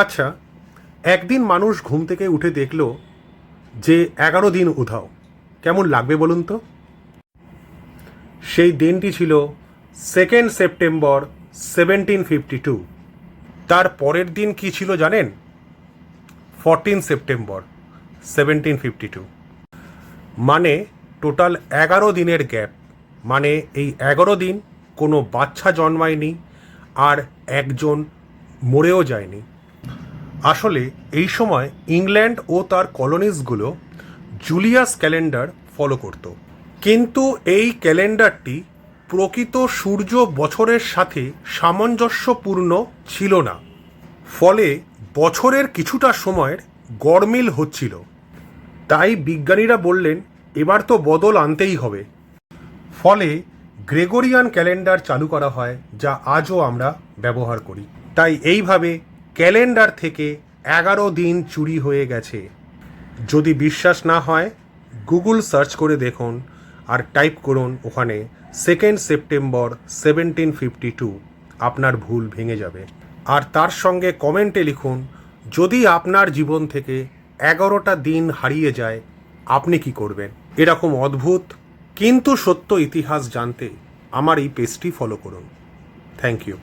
আচ্ছা, একদিন মানুষ ঘুম থেকে উঠে দেখল যে 11 দিন উধাও। কেমন লাগবে বলুন তো? সেই দিনটি ছিল 2 সেপ্টেম্বর 1752। তার পরের দিন কি ছিল জানেন? 14 সেপ্টেম্বর 1752। মানে টোটাল 11 দিনের গ্যাপ। মানে এই 11 দিন কোনো বাচ্চা জন্মায়নি, আর একজন মরেও যায়নি। আসলে এই সময় ইংল্যান্ড ও তার কলোনিজগুলো জুলিয়াস ক্যালেন্ডার ফলো করত, কিন্তু এই ক্যালেন্ডারটি প্রকৃত সূর্য বছরের সাথে সামঞ্জস্যপূর্ণ ছিল না। ফলে বছরের কিছুটা সময়ের গরমিল হচ্ছিল। তাই বিজ্ঞানীরা বললেন এবার তো বদল আনতেই হবে। ফলে গ্রেগরিয়ান ক্যালেন্ডার চালু করা হয়, যা আজও আমরা ব্যবহার করি। তাই এইভাবে ক্যালেন্ডার থেকে 11 দিন চুরি হয়ে গেছে। যদি বিশ্বাস না হয়, গুগল সার্চ করে দেখুন আর টাইপ করুন ওখানে 2 সেপ্টেম্বর 1752। আপনার ভুল ভেঙে যাবে। আর তার সঙ্গে কমেন্টে লিখুন, যদি আপনার জীবন থেকে 11টা দিন হারিয়ে যায় আপনি কি করবেন। এরকম অদ্ভুত কিন্তু সত্য ইতিহাস জানতে আমার এই পেজটি ফলো করুন। Thank you.